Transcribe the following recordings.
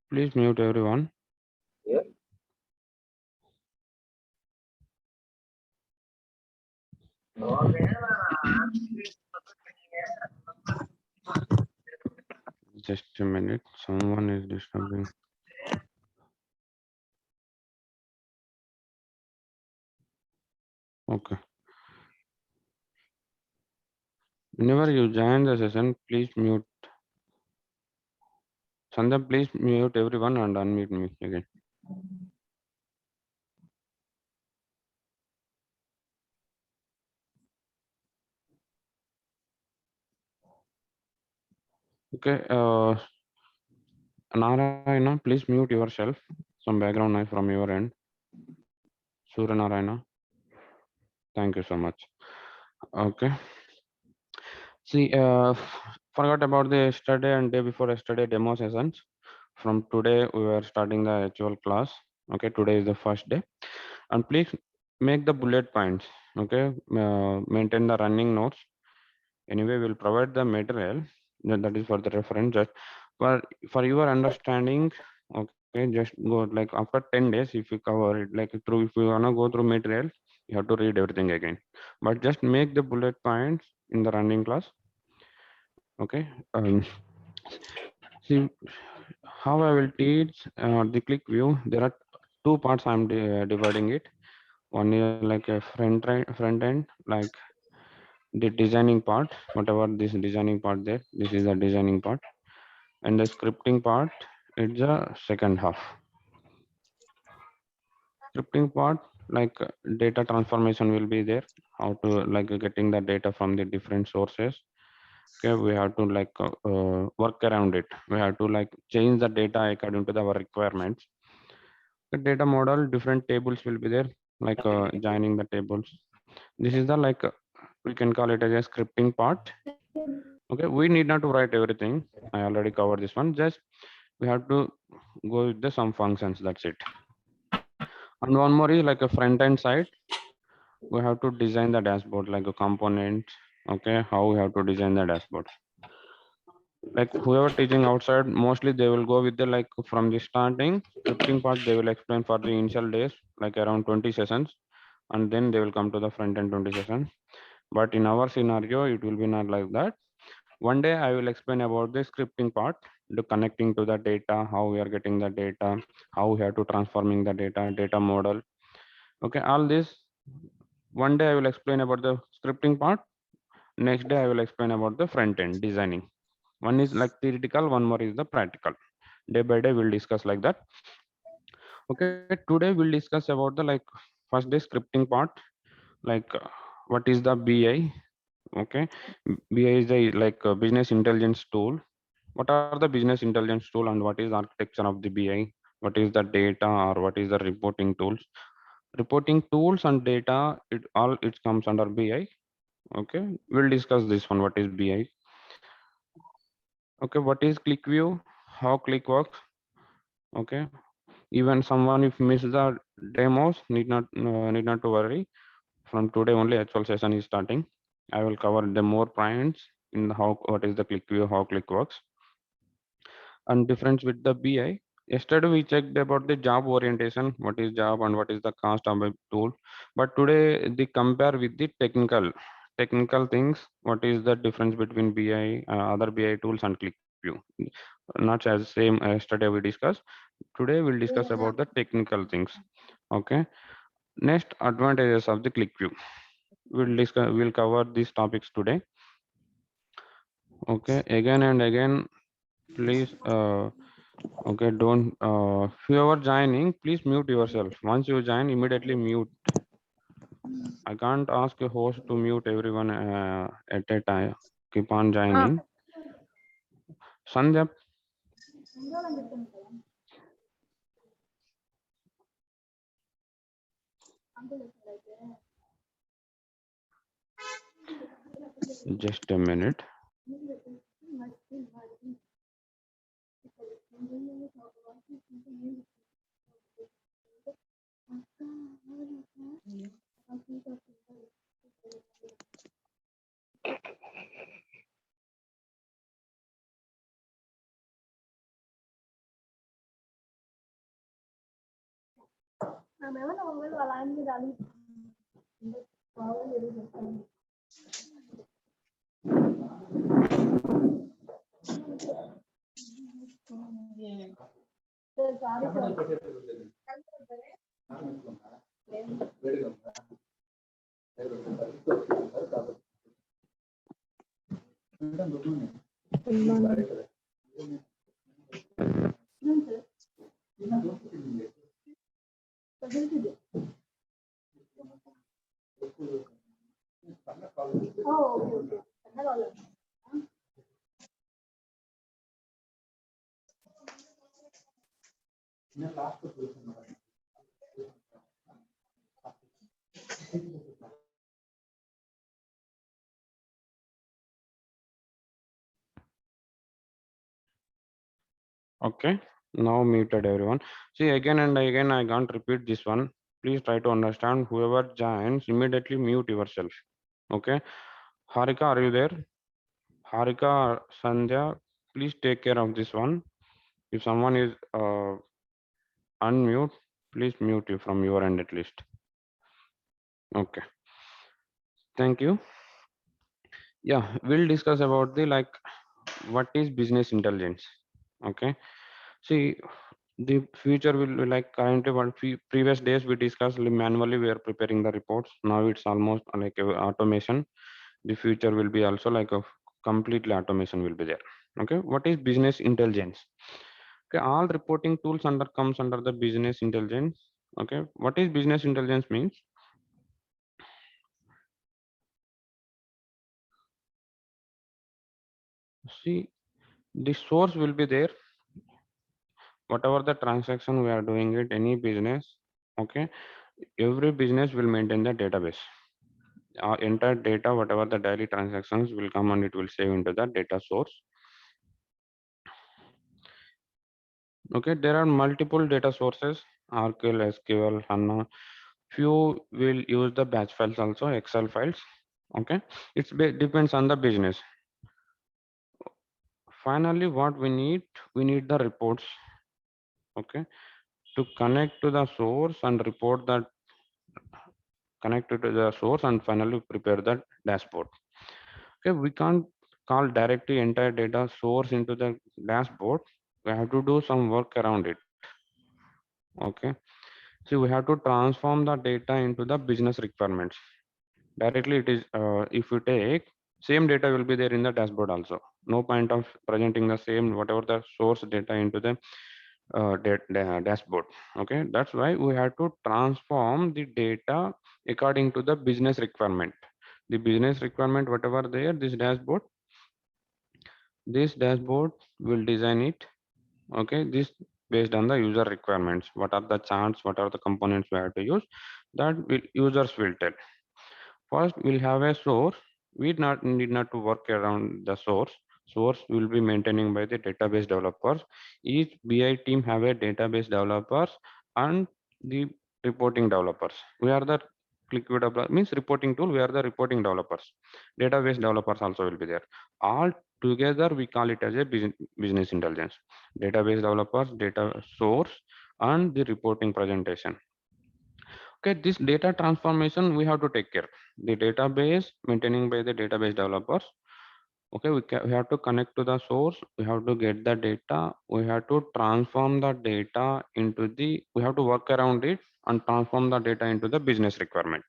Please mute everyone. Just a minute. Someone is disturbing. Okay. Whenever you join the session, please mute. Sandhya, please mute everyone and unmute me again. Okay. Narayana, please mute yourself. Some background noise from your end. Surya Narayana. Thank you so much. Okay. See, forgot about the yesterday and day before yesterday demo sessions. From today, we are starting the actual class. Okay, today is the first day. And please make the bullet points. Okay, maintain the running notes. Anyway, we'll provide the material that is for the reference. Just for your understanding. Okay, just go like after 10 days, if you cover it, like through if you wanna go through material, you have to read everything again. But just make the bullet points in the running class. Okay. See how I will teach the click view. There are two parts. I'm dividing it. One is like a front end, like the designing part. Whatever this designing part there, this is the designing part, and the scripting part. It's the second half. Scripting part, like data transformation will be there. How to like getting the data from the different sources. Okay, we have to like work around it. We have to like change the data according to our requirements. The data model, different tables will be there, like joining the tables. This is the like we can call it as a scripting part. Okay, we need not to write everything. I already covered this one. Just we have to go with the some functions. That's it. And one more is like a front end side. We have to design the dashboard like a component. Okay, how we have to design the dashboard. Like whoever teaching outside, mostly they will go with the like from the starting scripting part. They will explain for the initial days, like around 20 sessions, and then they will come to the front end 20 sessions. But in our scenario, it will be not like that. One day I will explain about the scripting part, the connecting to the data, how we are getting the data, how we have to transforming the data model. Okay, all this. One day I will explain about the scripting part. Next day I will explain about the front end designing. One is like theoretical, one more is the practical. Day by day we'll discuss like that. Okay, today we'll discuss about the like first day scripting part, like what is the BI. Okay, BI is the like business intelligence tool. What are the business intelligence tool and what is the architecture of the BI? What is the data or what is the reporting tools? Reporting tools and data, it comes under BI. Okay, we'll discuss this one. What is BI? Okay, what is ClickView? How Click works? Okay, even someone if miss the demos need not to worry. From today only actual session is starting. I will cover the more points in the how what is the ClickView, how Click works, and difference with the BI. Yesterday we checked about the job orientation, what is job and what is the cost of a tool. But today they compare with the technical things. What is the difference between BI, other BI tools and ClickView? Not as same yesterday we discussed. Today we'll discuss about the technical things. Okay. Next, advantages of the ClickView. We'll cover these topics today. Okay. Again and again, please. Okay, don't. Whoever joining, please mute yourself. Once you join, immediately mute. I can't ask a host to mute everyone at a time. Keep on joining. Sandhya. Just a minute. Okay, now muted everyone. See, again and again, I can't repeat this one. Please try to understand. Whoever joins, immediately mute yourself. Okay, Harika, are you there? Harika, Sandhya, please take care of this one. If someone is unmute, please mute you from your end at least. Okay, thank you. Yeah, we'll discuss about the like what is business intelligence. Okay, see, the future will be like currently what previous days we discussed manually we are preparing the reports. Now it's almost like a automation. The future will be also like a completely automation will be there. Okay, what is business intelligence? Okay, all reporting tools under comes under the business intelligence. Okay, what is business intelligence means? See, the source will be there. Whatever the transaction we are doing it, any business. Okay, every business will maintain the database. Our entire data, whatever the daily transactions will come and it will save into the data source. Okay, there are multiple data sources, RQL, SQL, HANA. Few will use the batch files also, Excel files. Okay, it's depends on the business. Finally, what we need the reports. Okay, to connect to the source and report that connected to the source and finally prepare the dashboard. Okay, we can't call directly entire data source into the dashboard. We have to do some work around it. Okay, so we have to transform the data into the business requirements. Directly, it is if you take same data will be there in the dashboard also. No point of presenting the same whatever the source data into the dashboard. Okay, that's why we have to transform the data according to the business requirement. The business requirement whatever there, this dashboard will design it. Okay, this based on the user requirements. What are the charts? What are the components we have to use? That will, users will tell. First, we'll have a source. We not need not to work around the source. Source will be maintaining by the database developers. Each BI team have a database developers and the reporting developers. We are the Clickview developer means reporting tool. We are the reporting developers. Database developers also will be there. All together we call it as a business intelligence. Database developers, data source, and the reporting presentation. Okay, this data transformation we have to take care. The database maintaining by the database developers. Okay, we have to connect to the source. We have to get the data. We have to transform the data into the. We have to work around it and transform the data into the business requirement.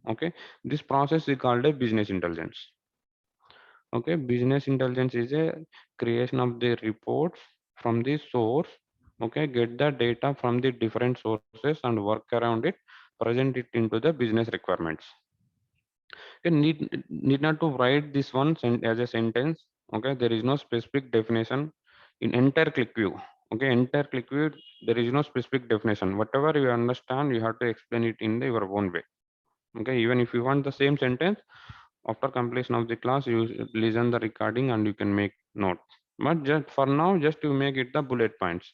Okay, this process is called a business intelligence. Okay, business intelligence is a creation of the reports from the source. Okay, get the data from the different sources and work around it, present it into the business requirements. You need not to write this one as a sentence. Okay, there is no specific definition in entire ClickView. Okay, entire ClickView, there is no specific definition. Whatever you understand, you have to explain it in your own way. Okay, even if you want the same sentence, after completion of the class, you listen the recording and you can make note. But just for now, just to make it the bullet points,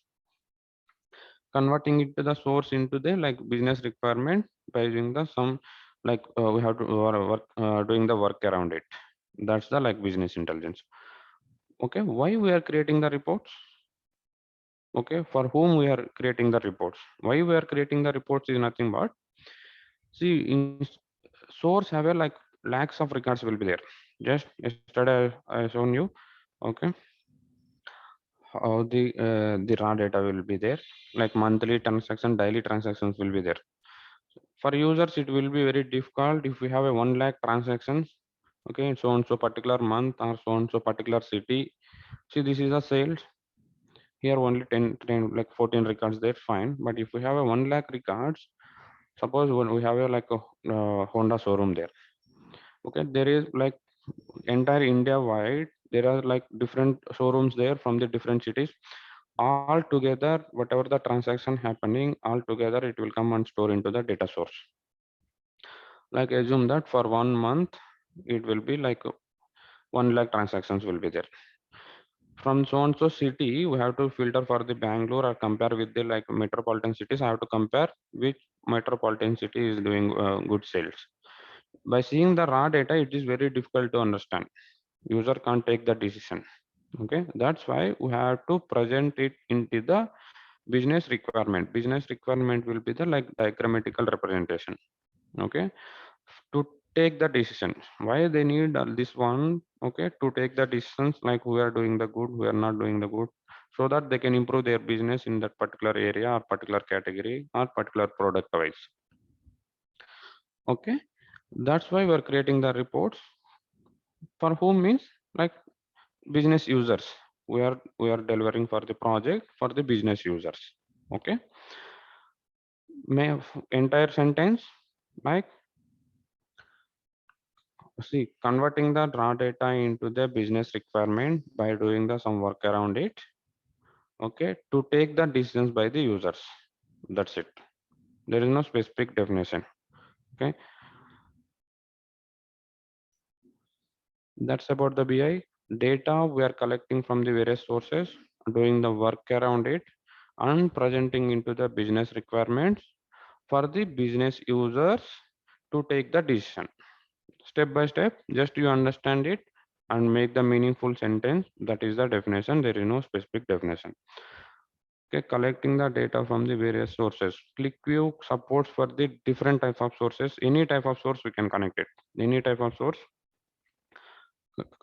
converting it to the source into the like business requirement by using the some like we have to work doing the work around it. That's the like business intelligence. Okay, why we are creating the reports? Okay, for whom we are creating the reports. Why we are creating the reports is nothing but, see, in source have a like lakhs of records will be there. Just yesterday I shown you. Okay, how the raw data will be there, like monthly transaction, daily transactions will be there. For users it will be very difficult if we have a 1 lakh transactions. Okay, so and so particular month or so and so particular city. See, this is a sales. Here only 10 like 14 records there, fine. But if we have a 1 lakh records, suppose when we have a like a Honda showroom there. Okay, there is like entire India wide, there are like different showrooms there from the different cities. All together, whatever the transaction happening, all together it will come and store into the data source. Like assume that for 1 month, it will be like 1 lakh transactions will be there. From so and so city, we have to filter for the Bangalore or compare with the like metropolitan cities. I have to compare which metropolitan city is doing good sales. By seeing the raw data, it is very difficult to understand. User can't take the decision. Okay, that's why we have to present it into the business requirement. Business requirement will be the like diagrammatical representation. Okay, to take the decisions, why they need this one. Okay, to take the decisions like we are doing the good, we are not doing the good, so that they can improve their business in that particular area or particular category or particular product wise. Okay, that's why we're creating the reports. For whom means like business users. We are delivering for the project for the business users. Okay, may entire sentence like, see, converting the raw data into the business requirement by doing the some work around it. Okay, to take the decisions by the users. That's it. There is no specific definition. Okay, that's about the BI data we are collecting from the various sources, doing the work around it, and presenting into the business requirements for the business users to take the decision. Step by step, just you understand it and make the meaningful sentence. That is the definition. There is no specific definition. Okay, collecting the data from the various sources. ClickView supports for the different types of sources. Any type of source we can connect it. Any type of source.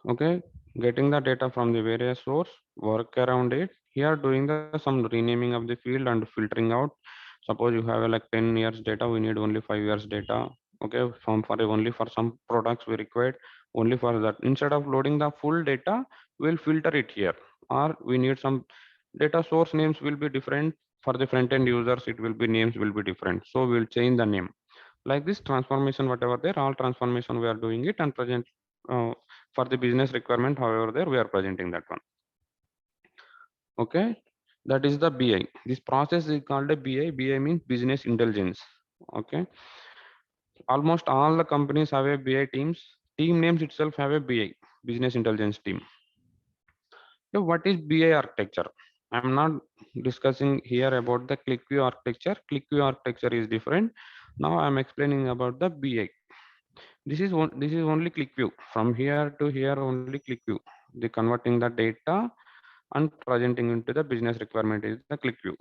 Okay, getting the data from the various source, work around it. Here doing the some renaming of the field and filtering out. Suppose you have like 10 years data, we need only 5 years data. Okay, from for only for some products we required only for that. Instead of loading the full data, we'll filter it here. Or we need some data source names will be different. For the front end users, it will be names will be different. So we'll change the name. Like this transformation, whatever there, all transformation we are doing it and present uh, for the business requirement. However, there we are presenting that one. Okay, that is the BI. This process is called a BI. BI means business intelligence. Okay, almost all the companies have a BI teams. Team names itself have a BI, business intelligence team. So what is BI architecture? I'm not discussing here about the ClickView architecture. ClickView architecture is different. Now I'm explaining about the BI. This is only ClickView. From here to here only ClickView. The converting the data and presenting into the business requirement is the ClickView.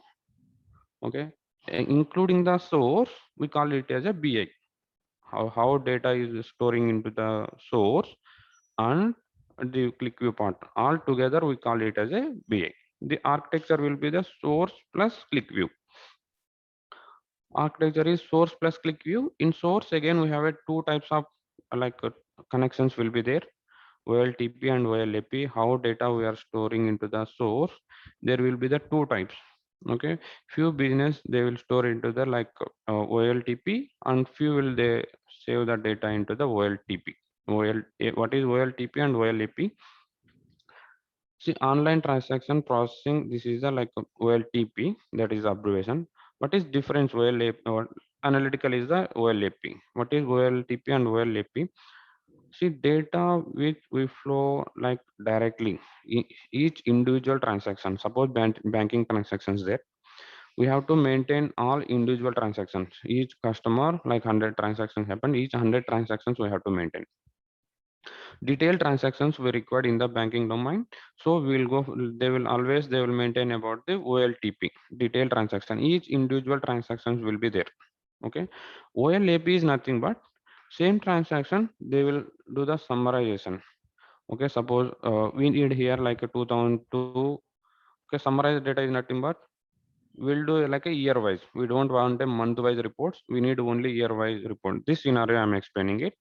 Okay, including the source, we call it as a BI. How data is storing into the source and the ClickView part. All together we call it as a BI. The architecture will be the source plus ClickView. Architecture is source plus ClickView. In source again we have a two types of connections will be there. OLTP and OLAP. How data we are storing into the source. There will be the two types. Okay, few business they will store into the like OLTP and few will they save the data into the OLTP. What is OLTP and OLAP? See, online transaction processing, this is the like OLTP, that is abbreviation. What is difference OLAP or analytical is the OLAP. What is OLTP and OLAP? See, data which we flow like directly each individual transaction. Suppose banking transactions there, we have to maintain all individual transactions. Each customer like 100 transactions happen. Each 100 transactions we have to maintain. Detailed transactions were required in the banking domain. So we'll go, they will maintain about the OLTP, detailed transaction. Each individual transactions will be there. Okay. OLAP is nothing but same transaction, they will do the summarization. Okay. Suppose we need here like a 2002. Okay. Summarized data is nothing but we'll do like a year wise. We don't want a month wise reports. We need only year wise report. This scenario I'm explaining it.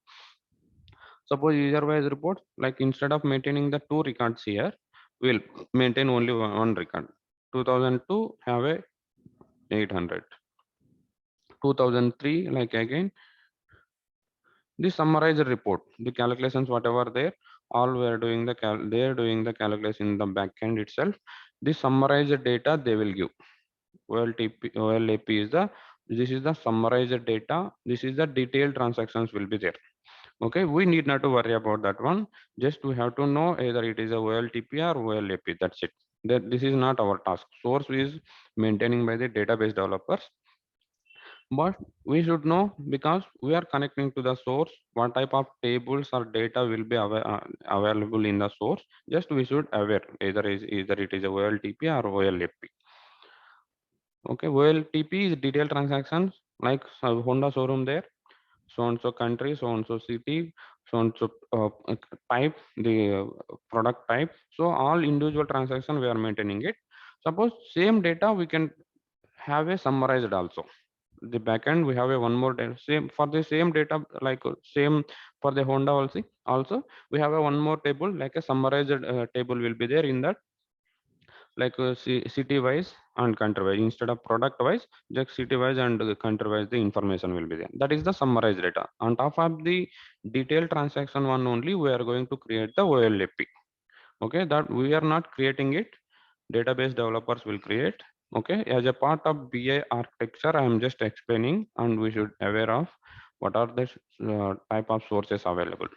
Suppose user-wise report, like instead of maintaining the two records here, we'll maintain only one record. 2002 have a 800. 2003, like again, the summarized report, the calculations, whatever there, all we are doing they are doing the calculation in the backend itself. The summarized data they will give. OLAP is the, this is the summarized data. This is the detailed transactions will be there. Okay, we need not to worry about that one. Just we have to know either it is a OLTP or OLAP. That's it. That this is not our task. Source is maintaining by the database developers, but we should know because we are connecting to the source. What type of tables or data will be available in the source? Just we should aware either it is a OLTP or OLAP. Okay, OLTP is detailed transactions like Honda showroom there, so and so country, so and so city, so and so type, the product type. So all individual transaction we are maintaining it. Suppose same data we can have a summarized also. The backend we have a one more data same for the same data like same for the Honda also. Also we have a one more table like a summarized table will be there in that, like city wise and country wise. Instead of product wise, just city wise and country wise the information will be there. That is the summarized data. On top of the detailed transaction one only we are going to create the OLAP. Okay, that we are not creating it, database developers will create. Okay, as a part of BI architecture I am just explaining, and we should aware of what are the type of sources available.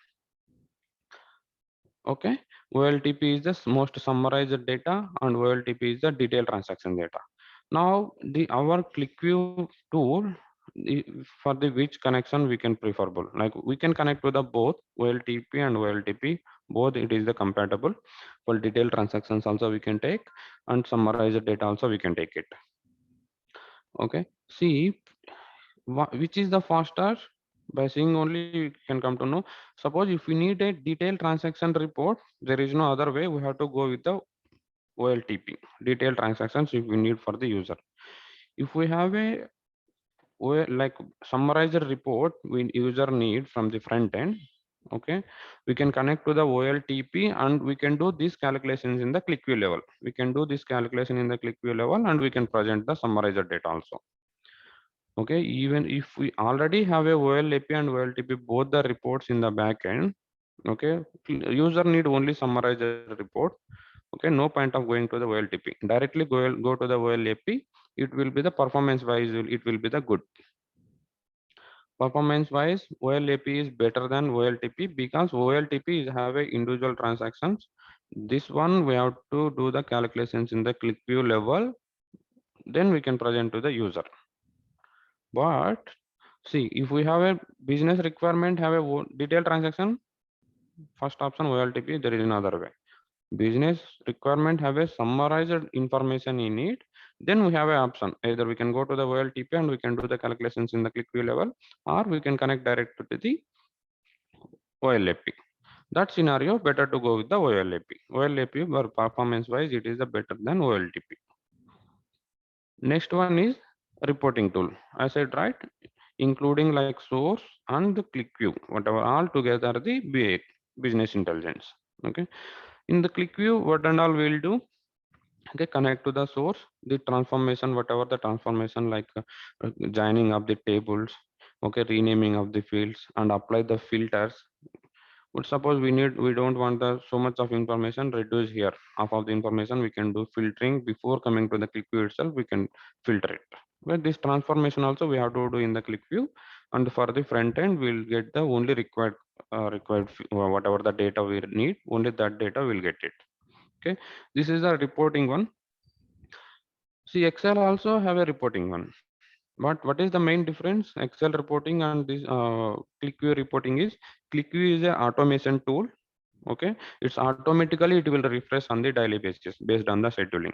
Okay, OLTP is the most summarized data, and OLTP is the detailed transaction data. Now, the our ClickView tool, for the which connection we can preferable. Like we can connect to the both OLTP and OLTP. Both it is the compatible. For detailed transactions also we can take, and summarized data also we can take it. Okay. See, which is the faster? By seeing only you can come to know. Suppose if we need a detailed transaction report, there is no other way, we have to go with the OLTP, detailed transactions if we need for the user. If we have a like summarized report we user need from the front end, okay, we can connect to the OLTP and we can do these calculations in the ClickView level. We can do this calculation in the ClickView level and we can present the summarized data also. Okay, even if we already have a OLAP and OLTP, both the reports in the backend, okay, user need only summarize the report. Okay, no point of going to the OLTP. Directly go to the OLAP. It will be the performance wise, it will be the good. Performance wise, OLAP is better than OLTP because OLTP is have a individual transactions. This one we have to do the calculations in the ClickView level, then we can present to the user. But see, if we have a business requirement, have a detailed transaction, first option OLTP, there is another way. Business requirement have a summarized information in it, then we have an option. Either we can go to the OLTP and we can do the calculations in the ClickView level, or we can connect direct to the OLAP. That scenario, better to go with the OLAP. OLAP, performance wise, it is the better than OLTP. Next one is reporting tool. I said right, including like source and the ClickView, whatever all together the BA, business intelligence. Okay, in the ClickView, what and all we'll do? Okay, connect to the source, the transformation, whatever the transformation like joining of the tables, okay, renaming of the fields, and apply the filters. But suppose we don't want the so much of information, reduce here half of the information. We can do filtering before coming to the ClickView itself. We can filter it. But this transformation also we have to do in the ClickView, and for the front end we'll get the only whatever the data we need. Only that data we'll get it. Okay, this is the reporting one. See, Excel also have a reporting one. But what is the main difference? Excel reporting and this ClickView reporting is ClickView is a automation tool. Okay, it's automatically it will refresh on the daily basis based on the scheduling.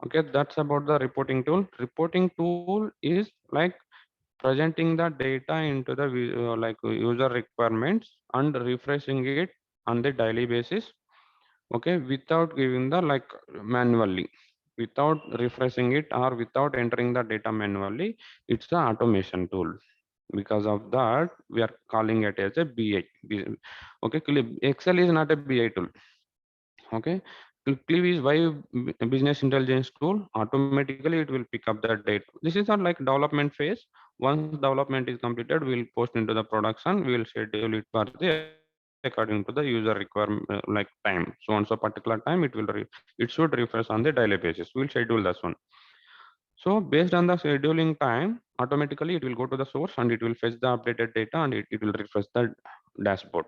Okay, that's about the reporting tool. Reporting tool is like presenting the data into the user requirements and refreshing it on the daily basis. Okay, without giving the like manually, without refreshing it or without entering the data manually. It's an automation tool. Because of that we are calling it as a Okay, Excel is not a BI tool. Okay, Clickview is why business intelligence tool. Automatically it will pick up the data. This is not like development phase. Once development is completed, we'll post into the production. We will schedule it for the according to the user requirement like time. So once a particular time, it should refresh on the daily basis. We'll schedule this one. So based on the scheduling time, automatically it will go to the source and it will fetch the updated data and it will refresh the dashboard.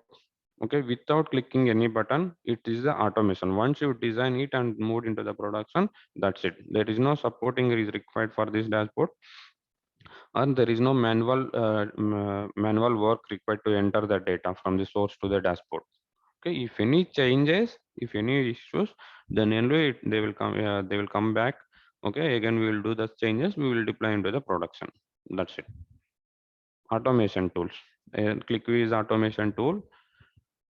Okay, without clicking any button, it is the automation. Once you design it and move into the production, that's it. There is no supporting is required for this dashboard, and there is no manual work required to enter the data from the source to the dashboard. Okay, if any changes, if any issues, then only they will come back. Okay, again we will do the changes, we will deploy into the production. That's it. Automation tools. ClickView is automation tool.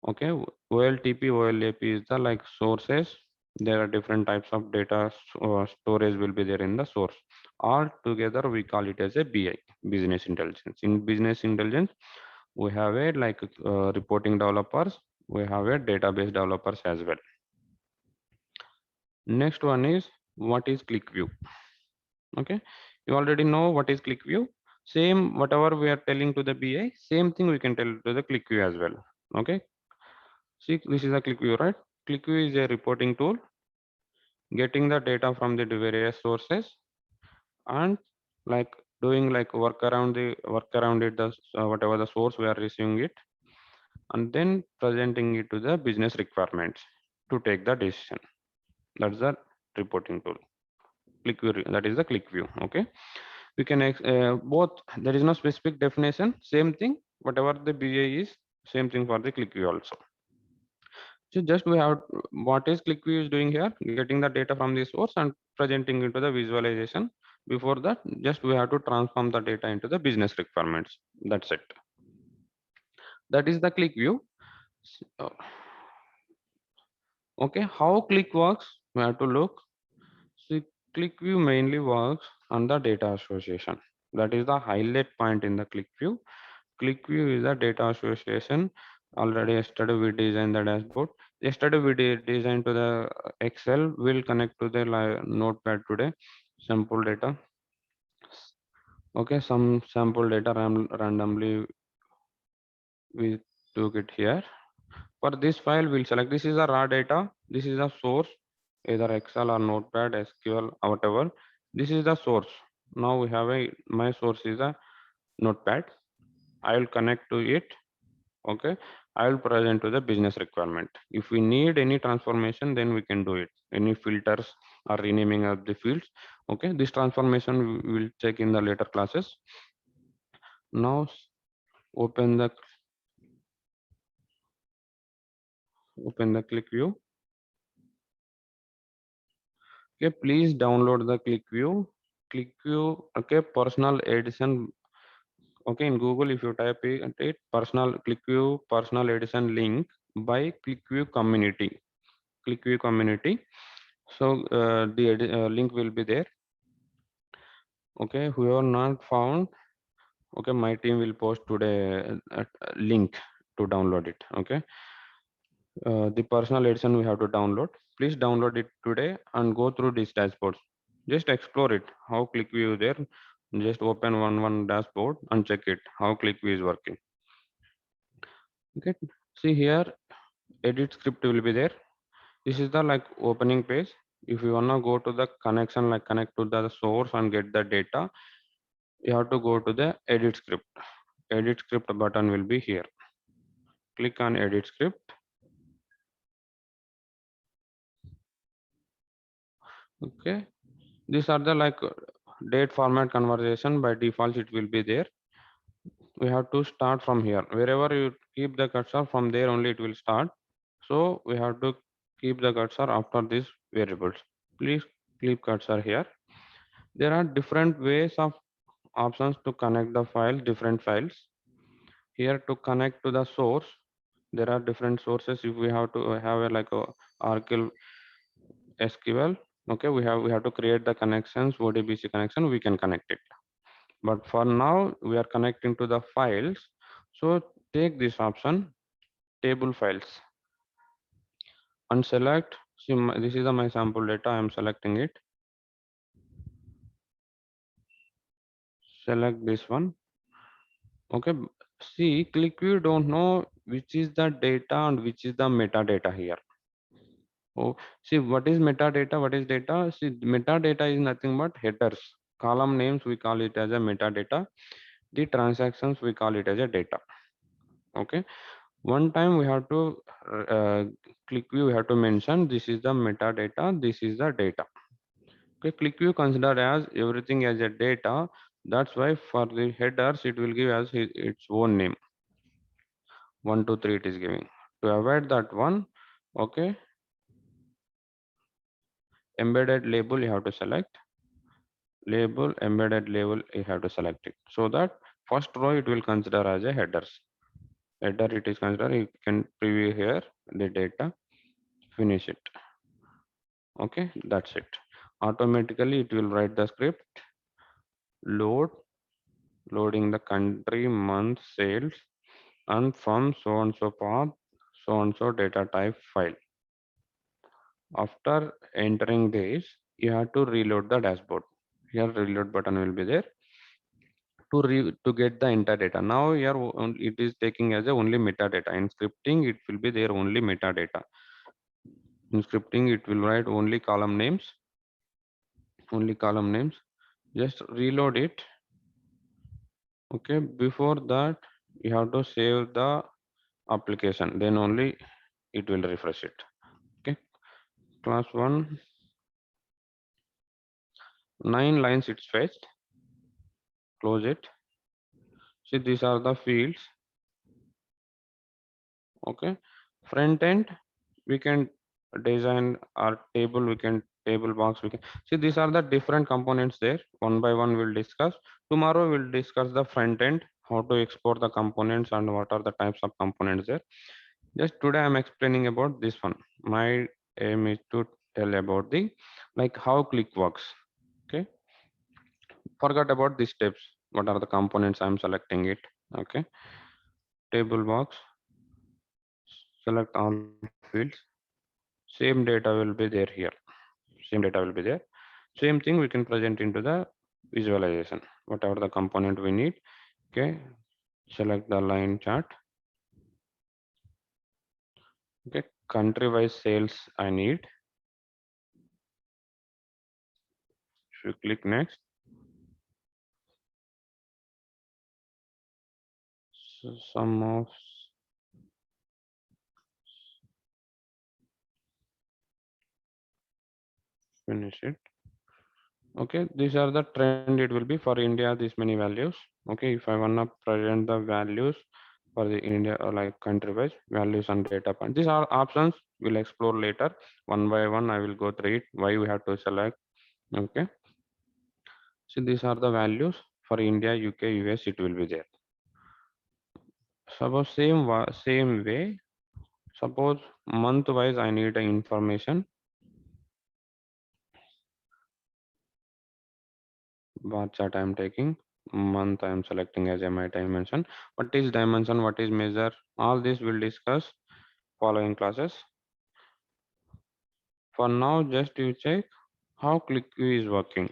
Okay, OLTP, OLAP is the like sources. There are different types of data storage will be there in the source. All together we call it as a BI, business intelligence. In business intelligence, we have a like reporting developers, we have a database developers as well. Next one is what is ClickView. Okay, you already know what is ClickView. Same whatever we are telling to the BI, same thing we can tell to the ClickView as well. Okay, see this is a ClickView, right? ClickView is a reporting tool, getting the data from the various sources and like doing like work around it, the whatever the source we are receiving it, and then presenting it to the business requirements to take the decision. That's the reporting tool. ClickView, that is the ClickView. Okay, we can both. There is no specific definition. Same thing. Whatever the BA is, same thing for the ClickView also. So just we have what is ClickView is doing here, getting the data from the source and presenting into the visualization. Before that, just we have to transform the data into the business requirements. That's it. That is the ClickView. Uh, Okay, how Click works? We have to look. See, ClickView mainly works on the data association. That is the highlight point in the ClickView. ClickView is a data association. Already yesterday we designed the dashboard. Yesterday we designed to the Excel. We'll connect to the notepad today. Sample data. Okay, some sample data randomly we took it here. For this file, we'll select this is a raw data. This is the source, either Excel or Notepad, SQL, or whatever. This is the source. Now we have a my source is a Notepad. I will connect to it. Okay, I will present to the business requirement. If we need any transformation, then we can do it. Any filters or renaming of the fields. Okay, this transformation we will check in the later classes. Now open the ClickView. Okay, please download the ClickView. ClickView, okay, personal edition. Okay, in Google, if you type it personal ClickView personal edition link by ClickView community. ClickView community. So the link will be there. Okay, whoever not found, okay, my team will post today link to download it. Okay, the personal edition we have to download. Please download it today and go through these dashboards. Just explore it. How ClickView is there. Just open one dashboard and check it. How ClickView is working. Okay. See here, edit script will be there. This is the like opening page. If you wanna go to the connection, like connect to the source and get the data, you have to go to the edit script. Edit script button will be here. Click on edit script. Okay, these are the like date format conversation, by default it will be there. We have to start from here. Wherever you keep the cursor, from there only it will start. So we have to keep the cursor after these variables. Please keep cursor here. There are different ways of options to connect the file, different files. Here to connect to the source, there are different sources. If we have to have a like a Oracle SQL, okay, we have to create the connections, ODBC connection, we can connect it. But for now, we are connecting to the files. So take this option, table files, and select. See, this is my sample data. I am selecting it. Select this one. Okay. See, ClickView don't know which is the data and which is the metadata here. Oh, see, what is metadata? What is data? See, metadata is nothing but headers. Column names, we call it as a metadata. The transactions, we call it as a data. Okay. One time we have to click view, we have to mention this is the metadata, this is the data. Okay, click view consider as everything as a data. That's why for the headers, it will give as its own name. 1, 2, 3 it is giving. To avoid that one, okay, embedded label you have to select. Label, embedded label, you have to select it. So that first row it will consider as a headers. Header it is considered, you can preview here the data, finish it. Okay, that's it. Automatically it will write the script, load, loading the country, month, sales, and from so and so path, so and so data type file. After entering this, you have to reload the dashboard. Here reload button will be there to get the entire data. Now here it is taking as a only metadata. In scripting it will be there only metadata. In scripting it will write only column names, only column names. Just reload it. Okay, before that you have to save the application, then only it will refresh it. Okay, class 1, 9 lines it's fetched. Close it. See, these are the fields. Okay, front end we can design our table, we can table box, we can see these are the different components there. One by one we'll discuss. Tomorrow we'll discuss the front end, how to export the components and what are the types of components there. Just today I'm explaining about this one. My aim is to tell about the like how click works. Okay, forgot about these steps. What are the components? I'm selecting it. Okay, table box, select all fields. Same data will be there here. Same data will be there. Same thing we can present into the visualization. Whatever the component we need. Okay, select the line chart. Okay, country wise sales I need. If you click next, so some of finish it. Okay, these are the trend. It will be for India. These many values. Okay, if I wanna present the values for the India or like country wise values and data point. These are options we'll explore later. One by one, I will go through it. Why we have to select. Okay. So these are the values for India, UK, US. It will be there. Suppose same way. Suppose month wise I need information. Bar chart I am taking. Month I am selecting as my dimension. What is dimension? What is measure? All this we'll discuss following classes. For now, just you check how ClickView is working.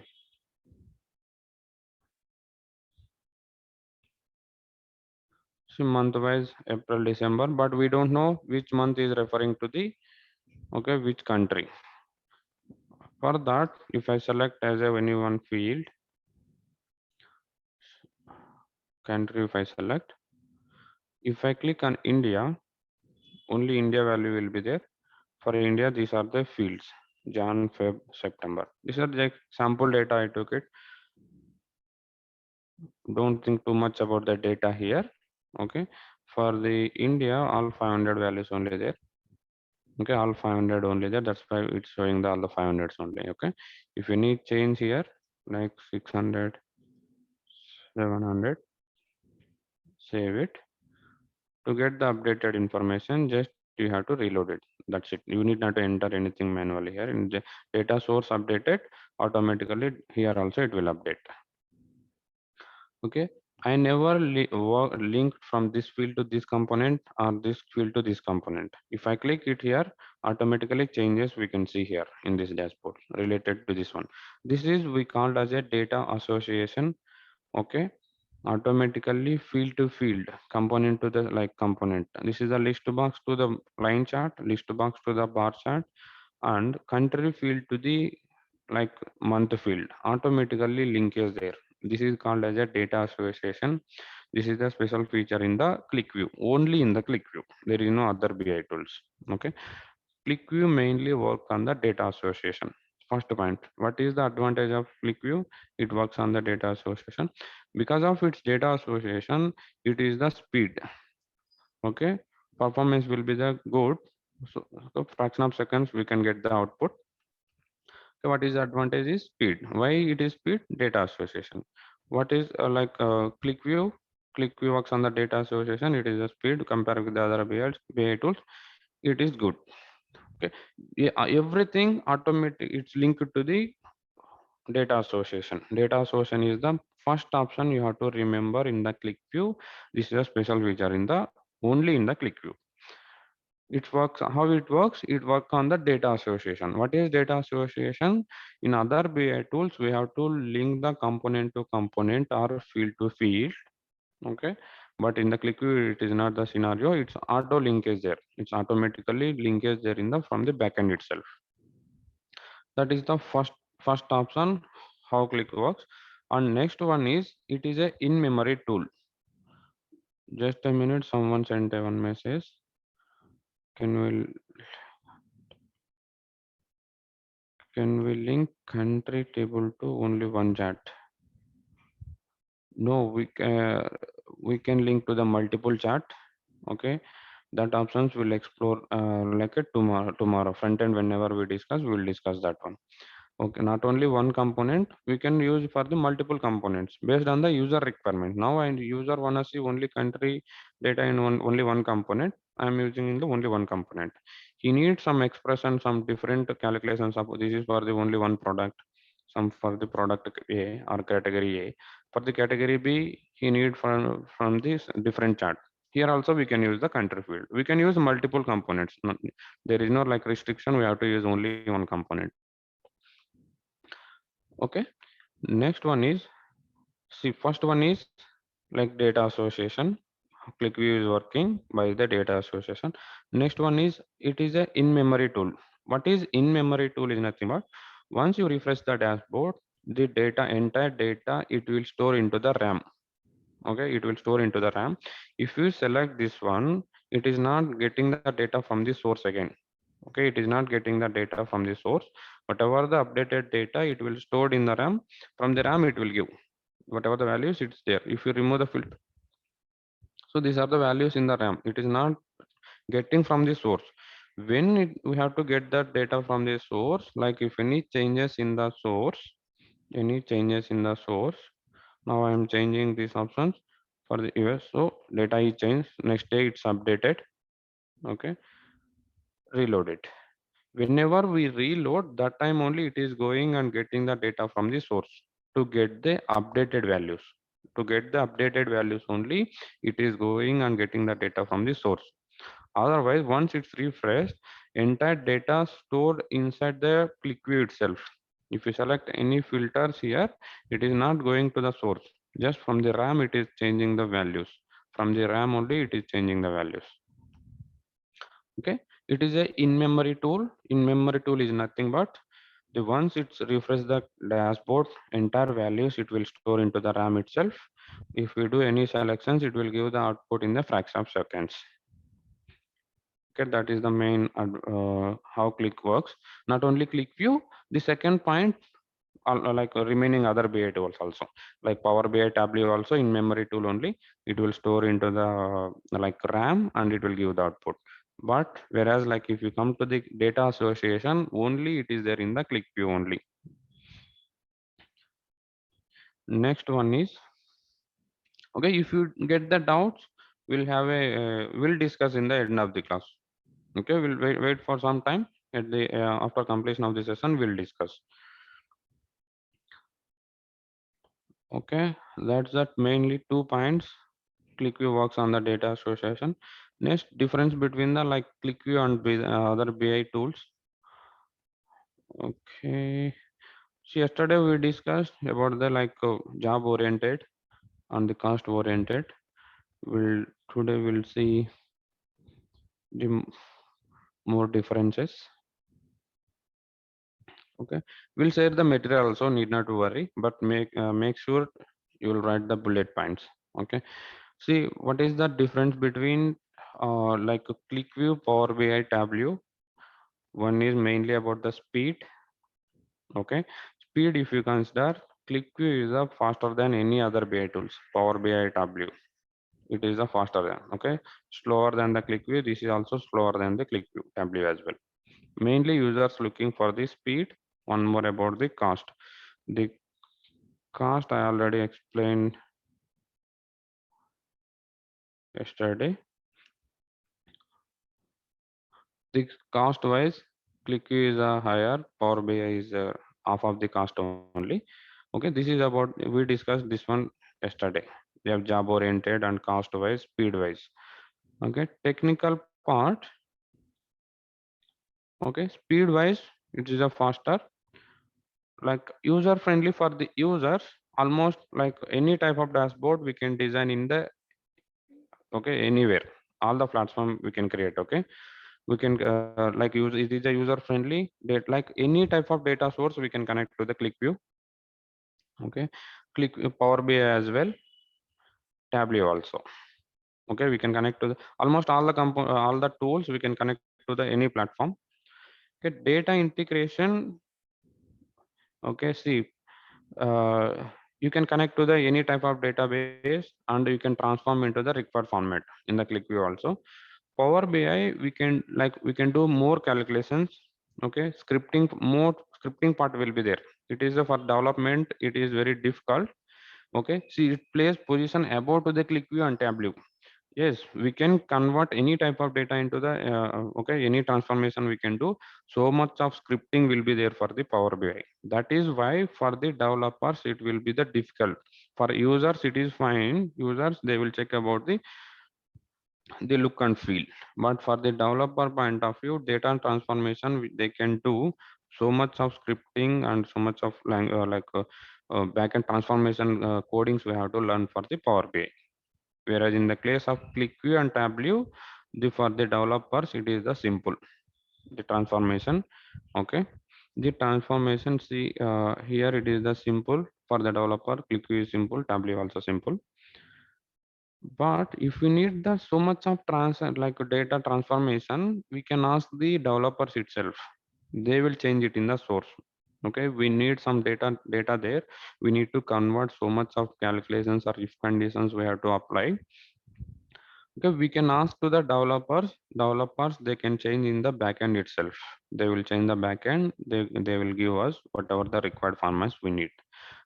See month wise April, December, but we don't know which month is referring to the okay which country. For that, if I select as a any one field, country if I select, if I click on India, only India value will be there. For India, these are the fields, Jan, Feb, September. These are the sample data I took it. Don't think too much about the data here. Okay, for the India, all 500 values only there. Okay, all 500 only there. That's why it's showing the all the 500s only. Okay, if you need change here, like 600, 700, save it. To get the updated information, just you have to reload it. That's it. You need not to enter anything manually here. In the data source updated automatically, here also it will update. Okay, I never linked from this field to this component or this field to this component. If I click it here, automatically changes we can see here in this dashboard related to this one. This is we called as a data association. Okay, automatically field to field, component to the like component. This is a list box to the line chart, list box to the bar chart, and country field to the like month field. Automatically link is there. This is called as a data association. This is the special feature in the ClickView. Only in the ClickView. There is no other BI tools. Okay. ClickView mainly work on the data association. First point, what is the advantage of ClickView? It works on the data association. Because of its data association, it is the speed. Okay, performance will be the good. So fraction of seconds we can get the output. So what is the advantage is speed. Why it is speed? Data association. What is ClickView? ClickView works on the data association. It is a speed compared with the other BI tools. It is good. Okay, yeah, everything automatic. It's linked to the data association. Data association is the first option you have to remember in the ClickView. This is a special feature in the only in the ClickView. It works how it works. It works on the data association. What is data association? In other BI tools, we have to link the component to component or field to field. Okay, but in the ClickView, it is not the scenario. It's auto linkage there. It's automatically linkage there in the from the backend itself. That is the first option how click works. And next one is it is a in memory tool. Just a minute, someone sent a one message. Can we can we link country table to only one chat? No, we can link to the multiple chat. Okay, that options will explore like a tomorrow front end whenever we discuss we will discuss that one. Okay, not only one component, we can use for the multiple components based on the user requirement. Now, and user wanna see only country data in only one component. I'm using in the only one component. He needs some expression, some different calculations of this is for the only one product, some for the product A or category A. For the category B, he need from this different chart. Here also we can use the country field. We can use multiple components. There is no like restriction. We have to use only one component. Okay, next one is see first one is like data association. ClickView is working by the data association. Next one is it is a in-memory tool. What is in-memory tool is nothing but once you refresh the dashboard, the data entire data it will store into the RAM. Okay, it will store into the RAM. If you select this one, it is not getting the data from the source again. Okay, it is not getting the data from the source. Whatever the updated data it will stored in the RAM. From the RAM it will give whatever the values it's there. If you remove the filter, so these are the values in the RAM. It is not getting from the source. When we have to get that data from the source, like if any changes in the source, any changes in the source. Now I am changing these options for the US. So data is changed. Next day it's updated. Okay, reload it. Whenever we reload, that time only it is going and getting the data from the source to get the updated values. To get the updated values only, it is going and getting the data from the source. Otherwise, once it's refreshed, entire data stored inside the ClickView itself. If you select any filters here, it is not going to the source. Just from the RAM, it is changing the values. From the RAM only, it is changing the values. Okay, it is a in-memory tool. In-memory tool is nothing but the once it's refresh the dashboard, entire values it will store into the RAM itself. If we do any selections, it will give the output in the fraction of seconds. Okay, that is the main how click works. Not only click view. The second point like remaining other BI tools also, like Power BI Tableau also in memory tool only. It will store into the like RAM and it will give the output. But whereas like if you come to the data association, only it is there in the ClickView only. Next one is, okay, if you get the doubts, we'll have a we'll discuss in the end of the class. Okay, we'll wait for some time. At the after completion of the session, we'll discuss. Okay, that's that mainly 2 points. ClickView works on the data association. Next, difference between the like ClickView and other BI tools. Okay, so yesterday we discussed about the like job oriented and the cost oriented. We'll today we'll see the more differences. Okay, we'll share the material also. Need not to worry, but make sure you will write the bullet points. Okay, see what is the difference between like a ClickView, Power BI, Tableau. One is mainly about the speed. Okay, speed if you consider, ClickView is faster than any other BI tools. Power BI, Tableau. It is a faster than. Okay, slower than the ClickView. This is also slower than the ClickView, Tableau as well. Mainly users looking for the speed. One more about the cost. The cost I already explained yesterday. The cost wise, ClickView is a higher, Power BI is half of the cost only. Okay, this is about, we discussed this one yesterday. We have job oriented and cost wise, speed wise. Okay, technical part. Okay, speed wise, it is a faster, like user friendly for the users. Almost like any type of dashboard we can design in the, okay, anywhere, all the platform we can create. Okay, we can like use, it is a user friendly data, like any type of data source we can connect to the ClickView. Okay, click Power BI as well, Tableau also. Okay, we can connect to the almost all the all the tools we can connect to the any platform. Okay, data integration. Okay, see, uh, you can connect to the any type of database and you can transform into the required format in the ClickView also. Power BI, we can like we can do more calculations. Okay, scripting, more scripting part will be there. It is for development. It is very difficult. Okay, see, it plays position above to the ClickView and Tableau. Yes, we can convert any type of data into the okay, any transformation we can do. So much of scripting will be there for the Power BI. That is why for the developers it will be the difficult. For users it is fine. Users they will check about the look and feel. But for the developer point of view, data transformation they can do so much of scripting and so much of backend transformation codings we have to learn for the Power BI. Whereas in the case of ClickView and Tableau, the for the developers it is the simple, the transformation. Okay, the transformation, see here it is the simple for the developer. ClickView is simple, Tableau also simple. But if we need the so much of like data transformation, we can ask the developers itself. They will change it in the source. Okay, we need some data there. We need to convert so much of calculations or if conditions we have to apply. Okay, we can ask to the developers. Developers they can change in the backend itself. They will change the backend. They will give us whatever the required formats we need.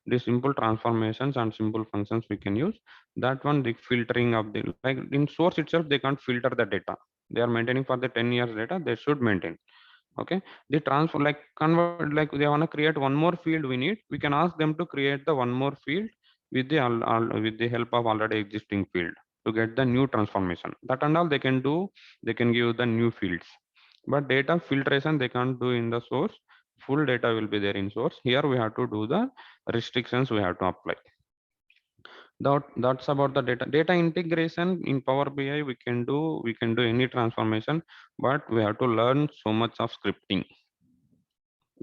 The simple transformations and simple functions we can use. That one, the filtering of the like in source itself they can't filter the data. They are maintaining for the 10 years data. They should maintain. Okay, the transfer like convert, like they want to create one more field we need, we can ask them to create the one more field with the with the help of already existing field to get the new transformation. That and all they can do, they can give the new fields. But data filtration they can't do in the source. Full data will be there in source. Here we have to do the restrictions we have to apply. That's about the data integration in Power BI. We can do any transformation, but we have to learn so much of scripting.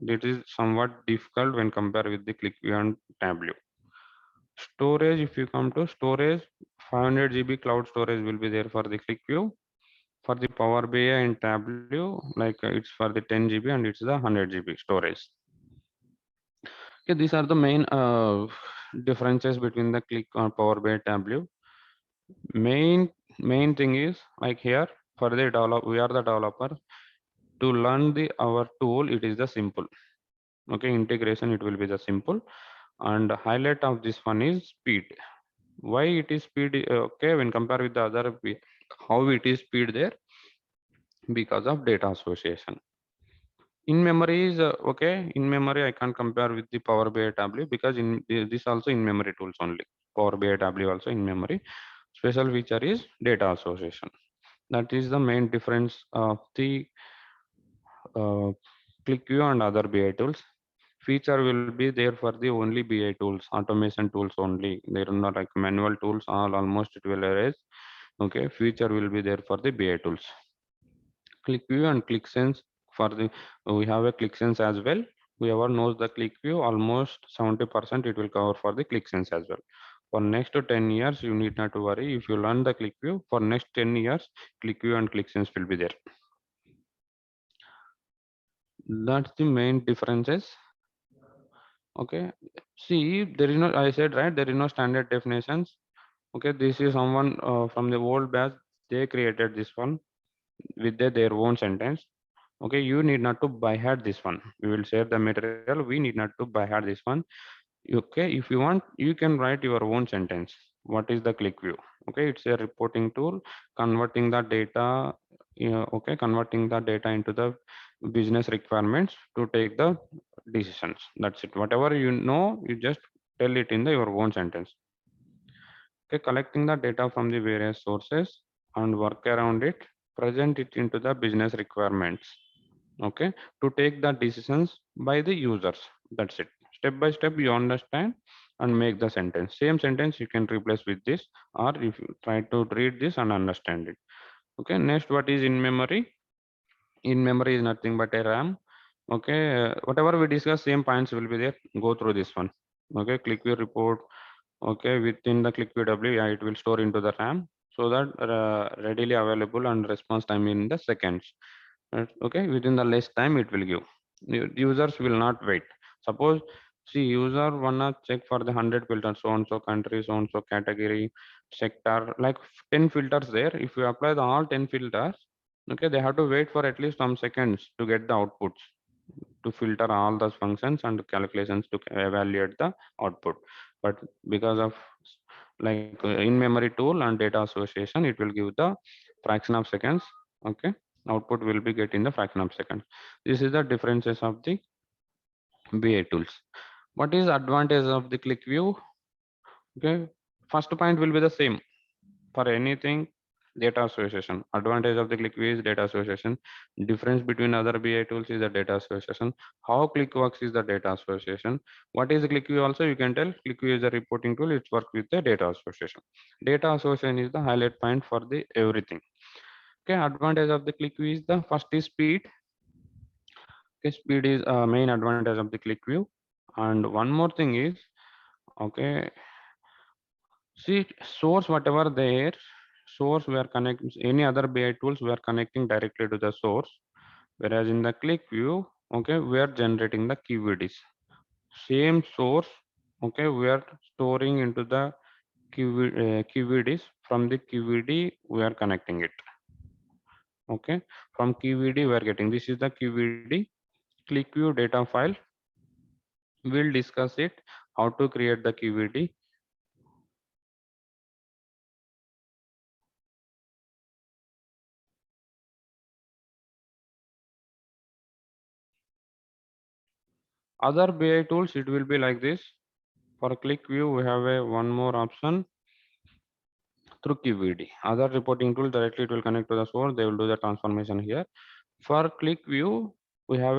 It is somewhat difficult when compared with the ClickView and Tableau. Storage, if you come to storage, 500 GB cloud storage will be there for the ClickView. For the Power BI and Tableau, like it's for the 10 GB and it's the 100 GB storage. Okay, these are the main differences between the Click or Power BI Tableau. Main thing is like here for the develop we are the developer to learn the our tool. It is the simple. Okay, integration it will be the simple, and highlight of this one is speed. Why it is speed? Okay, when compared with the other, how it is speed there? Because of data association. In memory is okay. In memory, I can't compare with the Power BI Tableau because in this also in memory tools only. Power BI Tableau also in memory. Special feature is data association. That is the main difference of the uh, ClickView and other BI tools. Feature will be there for the only BI tools, automation tools only. There are not like manual tools. All almost it will erase. Okay, feature will be there for the BI tools. ClickView and ClickSense for the we have a ClickSense as well. Whoever knows the ClickView, almost 70% it will cover for the ClickSense as well. For next to 10 years, you need not to worry. If you learn the ClickView, for next 10 years, ClickView and ClickSense will be there. That's the main differences. Okay. See, there is no, I said right, there is no standard definitions. Okay, this is someone from the old batch, they created this one with their own sentence. Okay, you need not to by heart this one. We will share the material. We need not to by heart this one. Okay, if you want, you can write your own sentence. What is the click view? Okay, it's a reporting tool, converting the data. Okay, converting the data into the business requirements to take the decisions. That's it. Whatever you know, you just tell it in your own sentence. Okay, collecting the data from the various sources and work around it, present it into the business requirements. Okay, to take the decisions by the users. That's it. Step by step, you understand and make the sentence. Same sentence you can replace with this, or if you try to read this and understand it. Okay, next, what is in memory? In memory is nothing but a RAM. Okay, whatever we discuss, same points will be there. Go through this one. Okay, click your report. Okay, within the ClickView W, yeah, it will store into the RAM so that readily available and response time in the seconds. Okay, within the less time it will give. Users will not wait. Suppose, see, user wanna check for the 100 filters, so and so country, so and so category, sector, like 10 filters there. If you apply the all 10 filters, okay, they have to wait for at least some seconds to get the outputs, to filter all those functions and calculations to evaluate the output. But because of like in-memory tool and data association, it will give the fraction of seconds. Okay, output will be get in the fraction of seconds. This is the differences of the BA tools. What is advantage of the click view? Okay, first point will be the same for anything. Data association. Advantage of the ClickView is data association. Difference between other BI tools is the data association. How Click works is the data association. What is ClickView also? You can tell ClickView is a reporting tool. It works with the data association. Data association is the highlight point for the everything. Okay, advantage of the ClickView is the first is speed. Okay, speed is a main advantage of the ClickView. And one more thing is, okay, see, source whatever there, source we are connecting, any other BI tools we are connecting directly to the source. Whereas in the click view, okay, we are generating the QVDs. Same source, okay, we are storing into the QVDs. From the QVD, we are connecting it. Okay, from QVD, we are getting this is the QVD click view data file. We'll discuss it how to create the QVD. Other BI tools, it will be like this. For click view, we have a one more option through QVD. Other reporting tool directly it will connect to the source. They will do the transformation here. For click view, we have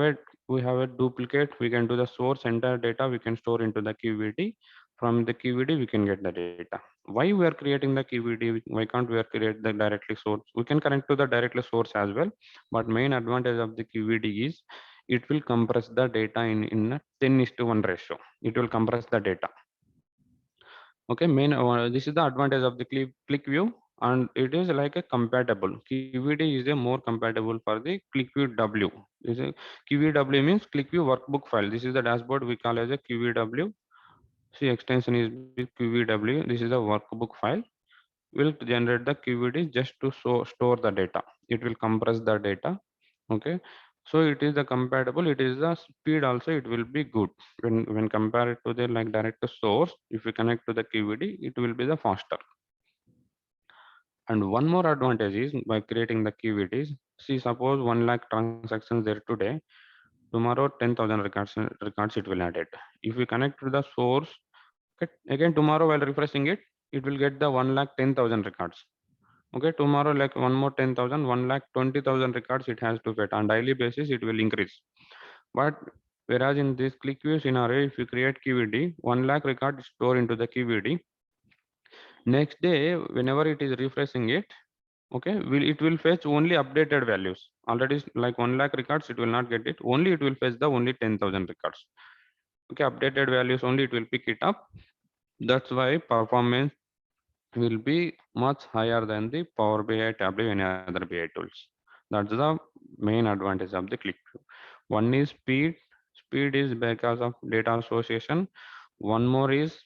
a duplicate. We can do the source entire data. We can store into the QVD. From the QVD, we can get the data. Why we are creating the QVD? Why can't we create the directly source? We can connect to the directly source as well. But main advantage of the QVD is it will compress the data in a 10:1 ratio. It will compress the data. Okay, main this is the advantage of the click view. and it is like a compatible. QVD is a more compatible for the QlikView W. This is QVW means QlikView workbook file. This is the dashboard we call as a QVW. See, extension is QVW. This is a workbook file. Will generate the QVD just to store the data. It will compress the data. Okay. So it is the compatible. It is the speed also. It will be good when compared to the like direct to source. If we connect to the QVD, it will be the faster. And one more advantage is by creating the QVDs. See, suppose 1 lakh transactions there today. Tomorrow 10,000 records it will add it. If we connect to the source, okay, again tomorrow while refreshing it, it will get the 1 lakh 10,000 records. Okay, tomorrow like one more 10,000, 1 lakh 20,000 records it has to get on daily basis. It will increase. But whereas in this ClickView scenario, if you create QVD, 1 lakh record store into the QVD. Next day, whenever it is refreshing it, okay, it will fetch only updated values. Already like 1 lakh records, it will not get it. Only it will fetch the only 10,000 records. Okay, updated values only it will pick it up. That's why performance will be much higher than the Power BI, Tableau, any other BI tools. That's the main advantage of the ClickView. One is speed. Speed is because of data association. One more is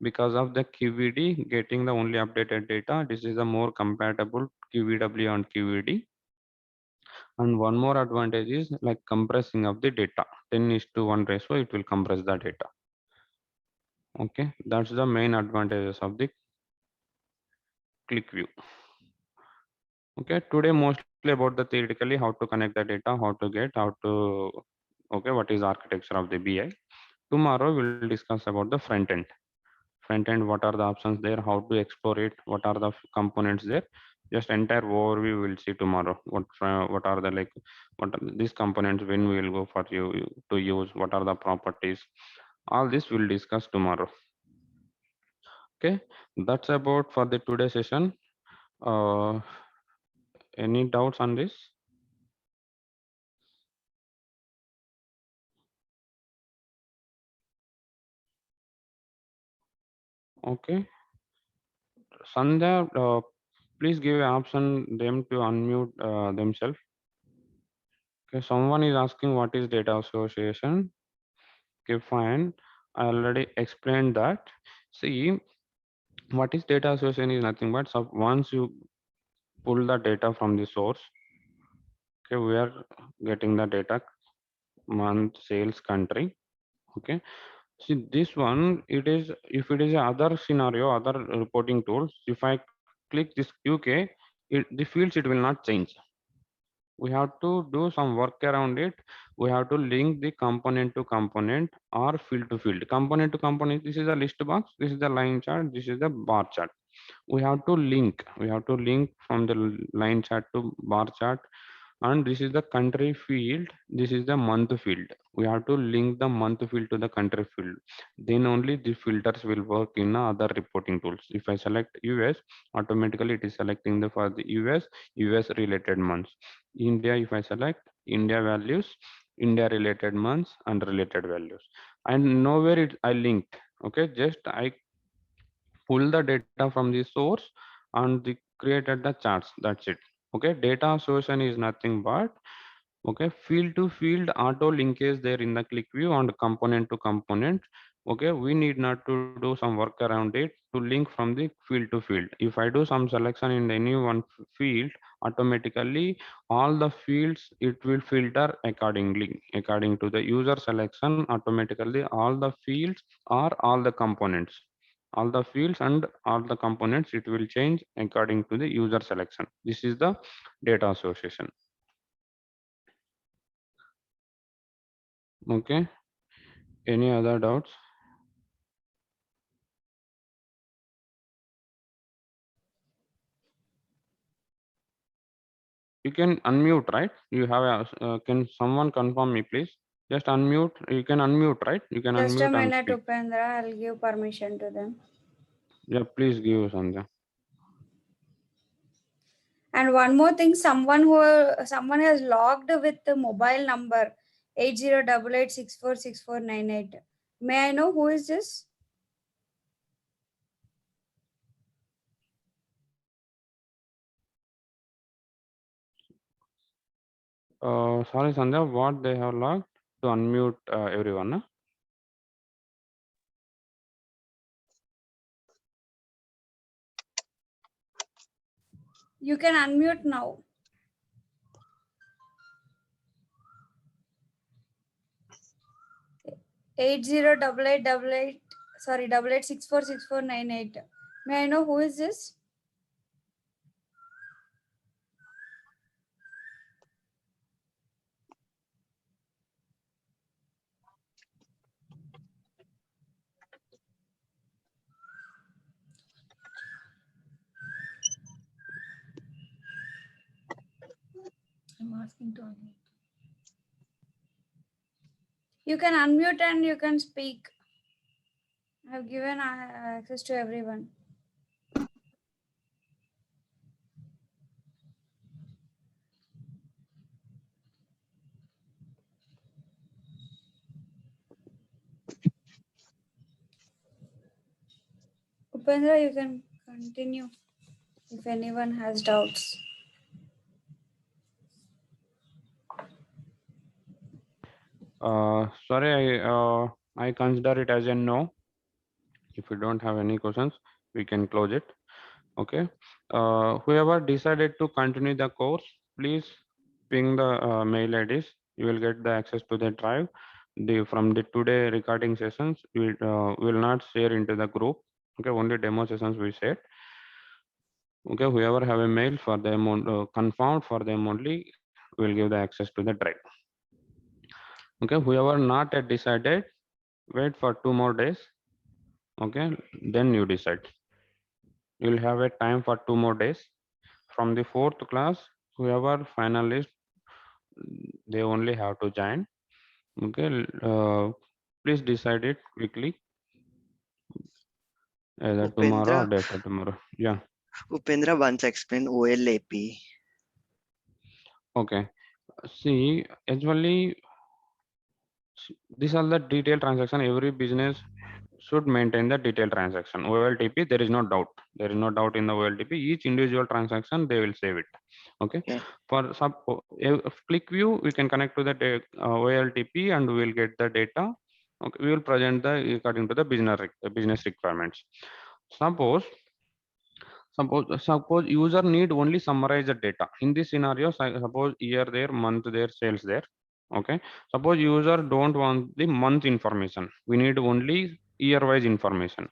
because of the QVD getting the only updated data. This is a more compatible QVW and QVD. And one more advantage is like compressing of the data. 10:1 ratio, it will compress the data. Okay, that's the main advantages of the ClickView. Okay, today mostly about the theoretically how to connect the data, how to get, how to, okay, what is architecture of the BI. Tomorrow we'll discuss about the front end. Front end, what are the options there, how to explore it, what are the components there. Just entire overview we'll see tomorrow. What are the like, what are these components, when we will go for you to use, what are the properties. All this we'll discuss tomorrow. Okay, that's about for the today session. Uh, any doubts on this? Okay, Sandhya, please give an option them to unmute themselves. Okay, someone is asking what is data association. Okay, fine. I already explained that. See, what is data association is nothing but once you pull the data from the source, okay, we are getting the data month, sales, country. Okay, see this one, it is if it is a other scenario, other reporting tools. If I click this UK, the fields it will not change. We have to do some work around it. We have to link the component to component or field to field. Component to component, this is a list box, this is the line chart, this is the bar chart. We have to link. We have to link from the line chart to bar chart, and this is the country field, this is the month field. We have to link the month field to the country field. Then only the filters will work in other reporting tools. If I select US, automatically it is selecting the for the US related months. India, if I select India values, India related months and related values. And nowhere I linked. Okay, just I pull the data from the source and the created the charts. That's it. Okay, data association is nothing but, okay, field to field auto linkage there in the ClickView and component to component. Okay, we need not to do some work around it to link from the field to field. If I do some selection in any one field, automatically all the fields it will filter accordingly according to the user selection. Automatically all the fields or all the components, all the fields and all the components it will change according to the user selection. This is the data association. Okay, any other doubts? You can unmute, right? You have a, can someone confirm me, please? Just unmute. You can unmute, right? You can Just a unmute and minute, speak. Upendra. I'll give permission to them. Yeah, please give Sandhya. And one more thing, someone has logged with the mobile number 8088646498. May I know who is this? Sorry, Sandhya, what they have logged to unmute everyone. You can unmute now. 808888, sorry, 88646498. May I know who is this? I'm asking to unmute. You can unmute and you can speak. I've given access to everyone. Upendra, you can continue if anyone has doubts. Sorry, I consider it as a no. If you don't have any questions, we can close it. Okay. Whoever decided to continue the course, please ping the mail IDs. You will get the access to the drive. From the today recording sessions, we will not share into the group. Okay, only demo sessions we share. Okay, whoever have a mail for them, confirmed for them only, will give the access to the drive. Okay, whoever not yet decided, wait for 2 more days. Okay, then you decide. You'll have a time for 2 more days. From the fourth class, whoever finalist, they only have to join. Okay, please decide it quickly, either tomorrow or Upendra, day after tomorrow. Yeah. Upendra once explained OLAP. Okay. See, actually, these are the detailed transaction. Every business should maintain the detailed transaction. OLTP, there is no doubt. There is no doubt in the OLTP. Each individual transaction, they will save it. Okay. Okay. For sub ClickView, we can connect to the OLTP and we will get the data. Okay. We will present the according to the business requirements. Suppose suppose user need only summarize the data. In this scenario, suppose year there, month there, sales there. Okay. Suppose user don't want the month information. We need only year wise information.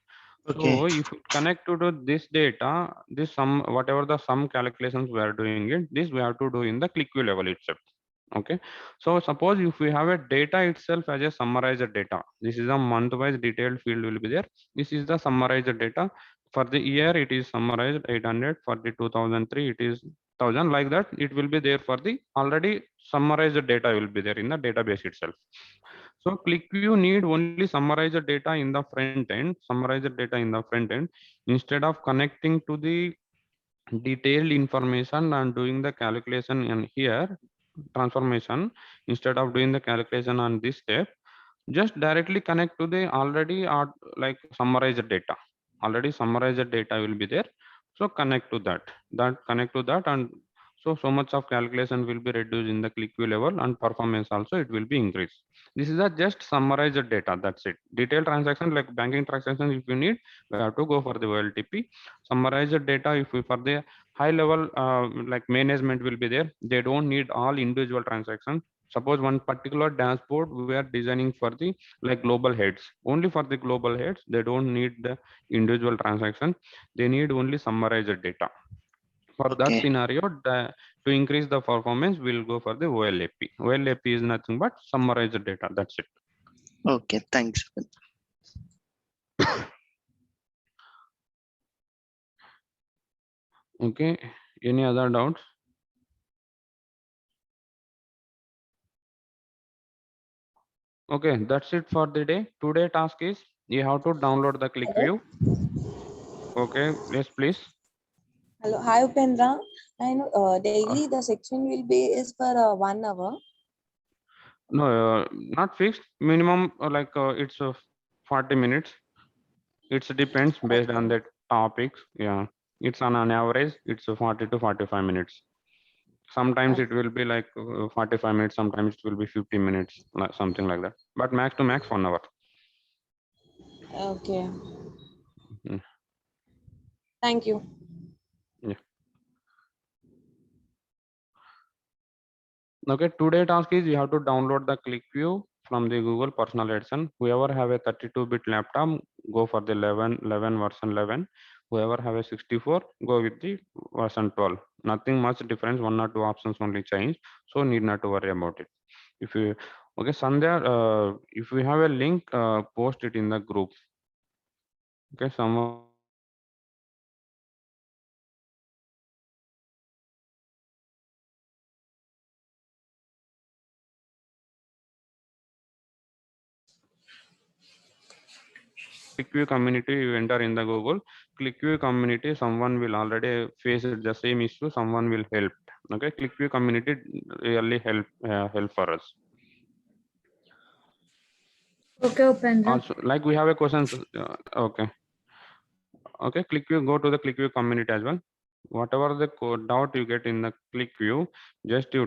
Okay. So if we connect to this data, this sum, whatever the sum calculations we are doing it, this we have to do in the ClickView level itself. Okay. So suppose if we have a data itself as a summarized data, this is a month wise detailed field will be there. This is the summarized data. For the year it is summarized 800, for the 2003 it is 1000, like that it will be there. For the already summarized data will be there in the database itself. So ClickView need only summarize the data in the front end, summarize the data in the front end, instead of connecting to the detailed information and doing the calculation in here transformation. Instead of doing the calculation on this step, just directly connect to the already like summarized data. Already summarized data will be there. So connect to that connect to that, and so much of calculation will be reduced in the ClickView level, and performance also it will be increased. This is a just summarized data, that's it. Detailed transaction like banking transaction, if you need, we have to go for the OLTP. Summarized data, if we for the high level like management will be there, they don't need all individual transactions. Suppose one particular dashboard we are designing for the like global heads, only for the global heads, they don't need the individual transaction, they need only summarized data. For that Okay. scenario, to increase the performance, we'll go for the OLAP. OLAP is nothing but summarized data, that's it. Okay. Thanks. Okay, any other doubts? Okay, that's it for the day. Today task is you have to download the Hello. ClickView. Okay, yes, please. Hello. Hi, Upendra. I know Uh, daily the section will be is for 1 hour. no, not fixed. Minimum it's 40 minutes. It depends based on Okay. the topics. Yeah, it's on an average. It's 40 to 45 minutes. Sometimes it will be like 45 minutes, sometimes it will be 50 minutes, something like that. But max to max 1 hour. Okay. Mm. Thank you. Yeah. Okay, today task is you have to download the Clickview from the Google personal edition. Whoever have a 32-bit laptop, go for the 11 version 11. Whoever have a 64, go with the version 12. Nothing much difference, 1 or 2 options only change, so need not to worry about it. If you okay, Sandhya, if we have a link, post it in the group. Okay, someone Clickview community, you enter in the Google Clickview community, someone will already face the same issue, someone will help. Okay, Clickview community really help for us. Okay, Upendra. Also, like we have a question. Okay, Clickview, go to the Clickview community as well. Whatever the doubt you get in the Clickview, just you